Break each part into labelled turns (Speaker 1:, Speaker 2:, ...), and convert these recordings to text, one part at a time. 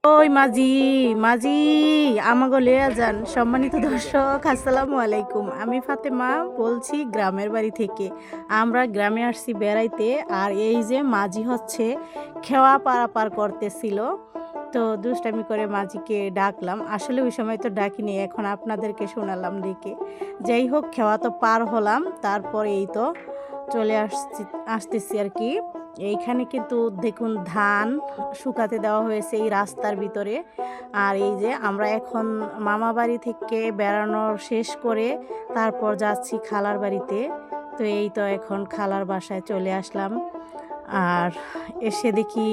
Speaker 1: ওই মাঝি মাঝি আমাকে লইয়া যান। সম্মানিত দর্শক, আসসালামু আলাইকুম। আমি ফাতেমা বলছি গ্রামের বাড়ি থেকে। আমরা গ্রামে আসছি বেড়াইতে। আর এই যে মাঝি হচ্ছে খেওয়া পারাপার করতেছিল, তো দুষ্টামি করে মাঝিকে ডাকলাম। আসলে ওই সময় তো ডাকিনি, এখন আপনাদেরকে শোনালাম ডেকে। যাই হোক, খেওয়া তো পার হলাম, তারপরে এই তো চলে আসতেছি আর কি। এইখানে কিন্তু দেখুন ধান শুকাতে দেওয়া হয়েছে এই রাস্তার ভিতরে। আর এই যে আমরা এখন মামা বাড়ি থেকে বেড়ানো শেষ করে তারপর যাচ্ছি খালার বাড়িতে। তো এই তো এখন খালার বাসায় চলে আসলাম। আর এসে দেখি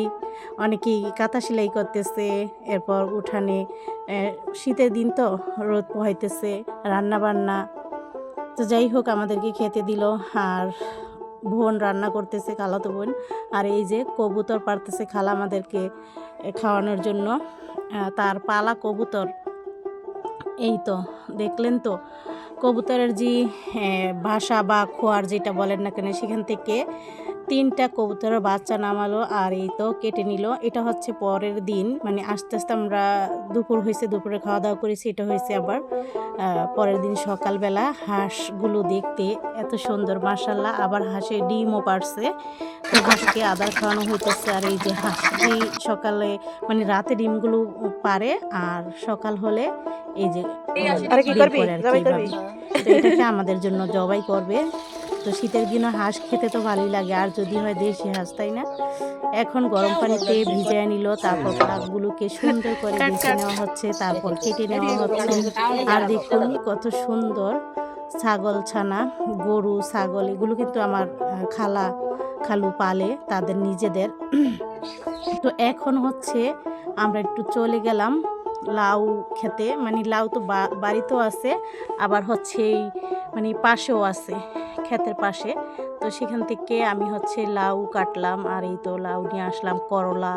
Speaker 1: অনেকেই কাঁথা সেলাই করতেছে, এরপর উঠানে শীতের দিন তো রোদ পোহাইতেছে, রান্না বান্না। তো যাই হোক, আমাদেরকে খেতে দিল। আর বোন রান্না করতেছে, খালাতো বোন। আর এই যে কবুতর পারতেছে খালা আমাদেরকে খাওয়ানোর জন্য। তার পালা কবুতর, এই তো দেখলেন তো কবুতরের যে ভাষা বা খোয়ার যেটা বলেন না কেন, সেখান থেকে 3টা কবুতরের বাচ্চা নামালো। আর এই তো কেটে নিল। এটা হচ্ছে পরের দিন, মানে আস্তে আস্তে আমরা দুপুর হয়েছে, দুপুরে খাওয়া দাওয়া করেছি। এটা হয়েছে আবার পরের দিন সকালবেলা। হাঁসগুলো দেখতে এত সুন্দর মাশাআল্লাহ। আবার হাঁসে ডিমও পারছে, তো হাঁসকে আদার খাওয়ানো হইতেছে। আর এই যে হাঁস যে সকালে মানে রাতে ডিমগুলো পারে, আর সকাল হলে এই যে বের করে আর কি এইভাবে। তো এটাকে আমাদের জন্য জবাই করবে। তো শীতের দিনে হাঁস খেতে তো ভালোই লাগে, আর যদি হয় দেশি হাঁস, তাই না? এখন গরম পানিতে ভিজিয়ে নিল, তারপর পাকগুলোকে সুন্দর করে বেছে নেওয়া হচ্ছে, তারপর কেটে নেওয়া হচ্ছে। আর দেখুন কত সুন্দর ছাগল ছানা, গরু ছাগল এগুলো কিন্তু আমার খালু পালে তাদের নিজেদের। তো এখন হচ্ছে আমরা একটু চলে গেলাম লাউ খেতে। মানে লাউ তো বাড়িতেও আছে, আবার হচ্ছে এই মানে পাশেও আছে, ক্ষেতের পাশে। তো সেখান থেকে আমি হচ্ছে লাউ কাটলাম। আর এই তো লাউ নিয়ে আসলাম। করলা,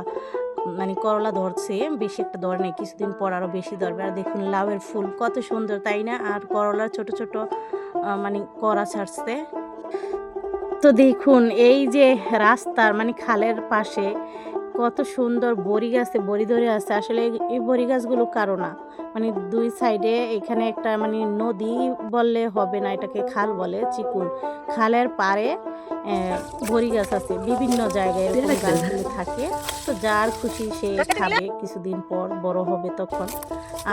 Speaker 1: মানে করলা ধরছে, বেশি একটা ধরে নেই, কিছুদিন পর আরও বেশি ধরবে। আর দেখুন লাউয়ের ফুল কত সুন্দর, তাই না? আর করলার ছোট ছোট মানে কড়া ছাড়ছে। তো দেখুন এই যে রাস্তার মানে খালের পাশে কত সুন্দর বড়ি গাছে বড়ি ধরে আছে। আসলে এই বড়ি গাছগুলো কারো না, মানে 2 সাইডে এখানে একটা মানে নদী বললে হবে না, এটাকে খাল বলে, চিকুন খালের পাড়ে বড়ি গাছ আছে। বিভিন্ন জায়গায় এরকম গাছগুলো থাকে। তো যার খুশি সে খাবে, কিছুদিন পর বড় হবে তখন।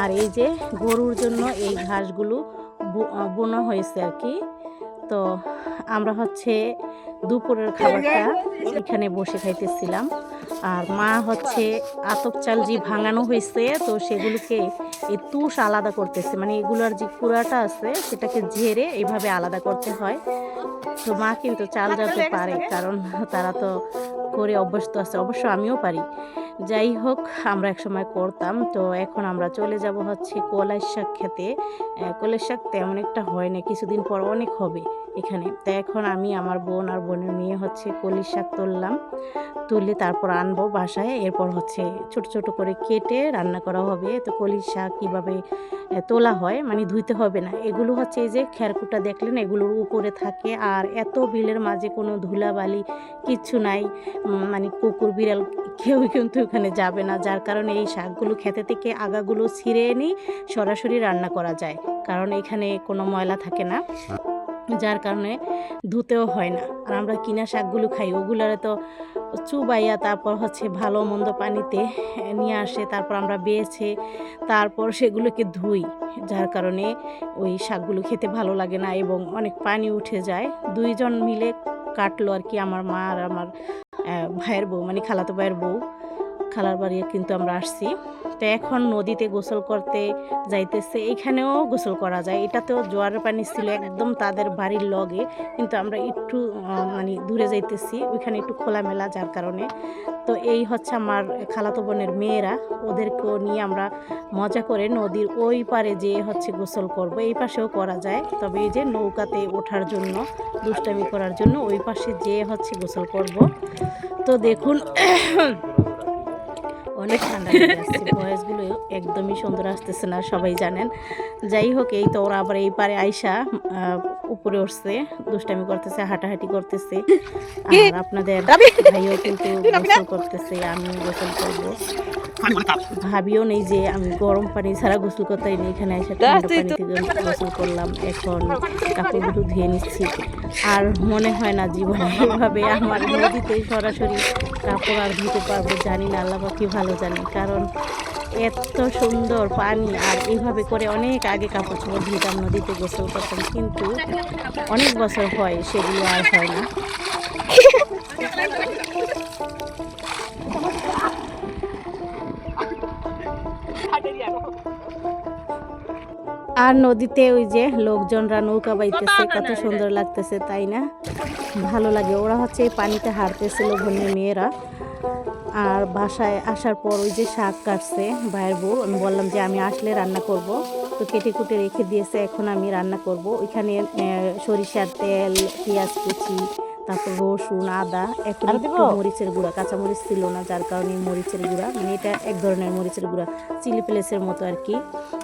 Speaker 1: আর এই যে গরুর জন্য এই ঘাসগুলো বোনা হয়েছে আর কি। তো আমরা হচ্ছে দুপুরের খাবারটা এখানে বসে খাইতেছিলাম। আর মা হচ্ছে আতপ চাল যে ভাঙানো হয়েছে, তো সেগুলোকে এই তুষ আলাদা করতেছে, মানে এগুলোর যে কুড়াটা আছে সেটাকে ঝেড়ে এইভাবে আলাদা করতে হয়। তো মা কিন্তু চাল জানতে পারে, কারণ তারা তো করে অভ্যস্ত আছে, অবশ্য আমিও পারি। যাই হোক, আমরা একসময় করতাম। তো এখন আমরা চলে যাব হচ্ছে কলাই শাক খেতে। কলাই শাক তেমন একটা হয় না, কিছুদিন পর অনেক হবে এখানে। তো এখন আমি, আমার বোন আর বোনের মেয়ে হচ্ছে কলাই শাক তুললে তারপর আনবো বাসায়। এরপর হচ্ছে ছোট ছোট করে কেটে রান্না করা হবে। তো কলাই শাক কীভাবে তোলা হয়, মানে ধুইতে হবে না, এগুলো হচ্ছে এই যে খেরকুটা দেখলেন এগুলোর উপরে থাকে। আর এত বিলের মাঝে কোনো ধুলাবালি কিচ্ছু নাই, মানে কুকুর বিড়াল কেউই কিন্তু ওখানে যাবে না। যার কারণে এই শাকগুলো খেতে থেকে আগাগুলো ছিঁড়ে এনে সরাসরি রান্না করা যায়, কারণ এখানে কোনো ময়লা থাকে না, যার কারণে ধুতেও হয় না। আর আমরা কিনা শাকগুলো খাই, ওগুলারে তো চুবাইয়া তারপর হচ্ছে ভালো মন্দ পানিতে নিয়ে আসে, তারপর আমরা বেছে তারপর সেগুলোকে ধুই, যার কারণে ওই শাকগুলো খেতে ভালো লাগে না এবং অনেক পানি উঠে যায়। 2 জন মিলে কাটলো আর কি, আমার মা আর আমার ভাইয়ের বউ, মানে খালাতো ভাইয়ের বউ। খালার বাড়ি কিন্তু আমরা আসছি। তো এখন নদীতে গোসল করতে যাইতেছে। এখানেও গোসল করা যায়, এটাতেও জোয়ারের পানি ছিল একদম তাদের বাড়ির লগে, কিন্তু আমরা একটু মানে দূরে যাইতেছি, ওইখানে একটু খোলামেলা, যার কারণে। তো এই হচ্ছে আমার খালাতো বোনের মেয়েরা, ওদেরকেও নিয়ে আমরা মজা করে নদীর ওই পারে যেয়ে হচ্ছে গোসল করব। এই পাশেও করা যায়, তবে এই যে নৌকাতে ওঠার জন্য, দুষ্টামি করার জন্য ওই পাশে যেয়ে হচ্ছে গোসল করব। তো দেখুন অনেক ঠান্ডা লেগে আসছে, ভয়েসগুলো একদমই সুন্দর আসতেছে না, সবাই জানেন। যাই হোক, এই তো ওরা আবার এই পারে আইসা উপরে উঠছে, দুষ্টামি করতেছে, হাঁটাহাঁটি করতেছে। আর আপনাদের ভাইও কিন্তু গোসল করতেছে, আমিও গোসল করবো। ভাবিও নেই যে আমি গরম পানি ছাড়া গোসল করতেই নেই, এখানে এসে ঠান্ডা পানি থেকে গোসল করলাম। এখন কাপড়গুলো ধুয়ে নিচ্ছি। আর মনে হয় না জীবনে এভাবে আমার নদীতে সরাসরি কাপড় আর ধুতে পারবো, জানি না, আল্লাহ পাক কি ভালো জানে। কারণ এত সুন্দর পানি, আর এইভাবে করে অনেক আগে কাপড় চোপড় ধুতাম, নদীতে গোসল করতাম, কিন্তু অনেক বছর হয় সেগুলো আর হয় না। আর নদীতে ওই যে লোকজনরা নৌকা বাইতেছে, কত সুন্দর লাগতেছে তাই না? ভালো লাগে। ওরা হচ্ছে এই পানিতে হাঁটতেছিল বোনের মেয়েরা। আর বাসায় আসার পর ওই যে শাক কাটছে ভাইয়ের বউ, আমি বললাম যে আমি আসলে রান্না করব, তো কেটে কুটে রেখে দিয়েছে, এখন আমি রান্না করব। ওইখানে সরিষার তেল, পেঁয়াজ কুচি, তারপর রসুন, আদা, এখন একটু মরিচের গুঁড়া, কাঁচা মরিচ ছিল না যার কারণে মরিচের গুঁড়া, মানে এটা এক ধরনের মরিচের গুঁড়া, চিলি প্লেসের মতো আর কি।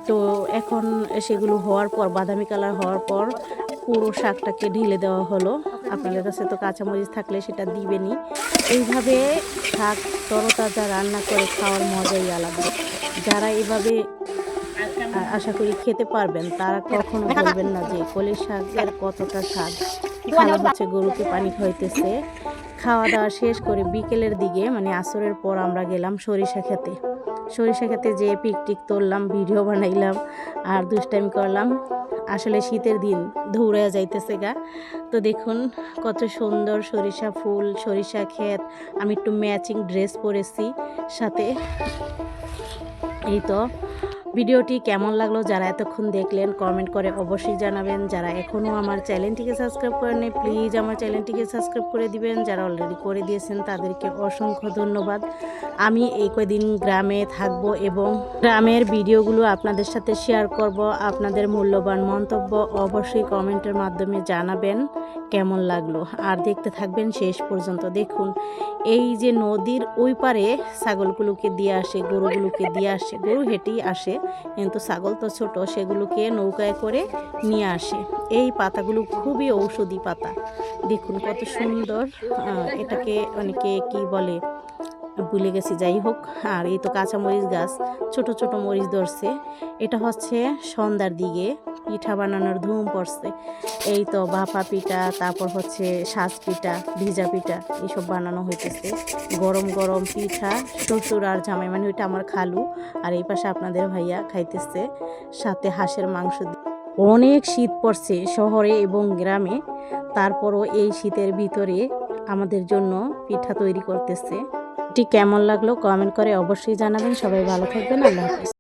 Speaker 1: তো এখন সেগুলো হওয়ার পর, বাদামি কালার হওয়ার পর পুরো শাকটাকে ঢেলে দেওয়া হলো। আপনাদের কাছে তো কাঁচামরিচ থাকলে সেটা দিবেনই। এইভাবে শাক তরতাজা রান্না করে খাওয়ার মজাই আলাদা। যারা এইভাবে আশা করি খেতে পারবেন, তারা কখনো বলবেন না যে কলির শাকের কতটা স্বাদ। খালা হচ্ছে গরুকে পানি খাইতেছে। খাওয়া দাওয়া শেষ করে বিকেলের দিকে, মানে আসরের পর আমরা গেলাম সরিষা খেতে। সরিষা খেতে যেয়ে পিকটিক তুললাম, ভিডিও বানাইলাম আর দুষ্টামি করলাম। আসলে শীতের দিন দৌড়ে যাইতেছে গা। তো দেখুন কত সুন্দর সরিষা ফুল, সরিষা ক্ষেত। আমি একটু ম্যাচিং ড্রেস পরেছি সাথে। এই তো ভিডিওটি কেমন লাগলো, যারা এতক্ষণ দেখলেন কমেন্ট করে অবশ্যই জানাবেন। যারা এখনও আমার চ্যানেলটিকে সাবস্ক্রাইব করেননি প্লিজ আমার চ্যানেলটিকে সাবস্ক্রাইব করে দিবেন। যারা অলরেডি করে দিয়েছেন তাদেরকে অসংখ্য ধন্যবাদ। আমি এই কয়দিন গ্রামে থাকব এবং গ্রামের ভিডিওগুলো আপনাদের সাথে শেয়ার করব। আপনাদের মূল্যবান মন্তব্য অবশ্যই কমেন্টের মাধ্যমে জানাবেন কেমন লাগলো, আর দেখতে থাকবেন শেষ পর্যন্ত। দেখুন এই যে নদীর ওই পারে ছাগলগুলোকে দিয়ে আসে, গরুগুলোকে দিয়ে আসে, গরু হেঁটেই আসে, কিন্তু ছাগল তো ছোট, সেগুলোকে নৌকায় করে নিয়ে আসে। এই পাতাগুলো খুবই ঔষধি পাতা, দেখুন কত সুন্দর। এটাকে অনেকে কি বলে ভুলে গেছি, যাই হোক। আর এই তো কাঁচামরিচ গাছ, ছোট ছোট মরিচ ধরছে। এটা হচ্ছে সন্ধ্যার দিকে পিঠা বানানোর ধুম পড়ছে। এই তো ভাপা পিঠা, তারপর হচ্ছে সাজ পিঠা, ভিজা পিঠা, এইসব বানানো হইতেছে। গরম গরম পিঠা শ্বশুর আর জামাই, মানে ওইটা আমার খালু, আর এই পাশে আপনাদের ভাইয়া খাইতেছে, সাথে হাঁসের মাংস। অনেক শীত পড়ছে শহরে এবং গ্রামে, তারপরও এই শীতের ভিতরে আমাদের জন্য পিঠা তৈরি করতেছে। এটি কেমন লাগলো কমেন্ট করে অবশ্যই জানাবেন। সবাই ভালো থাকবেন, আল্লাহ হাফেজ।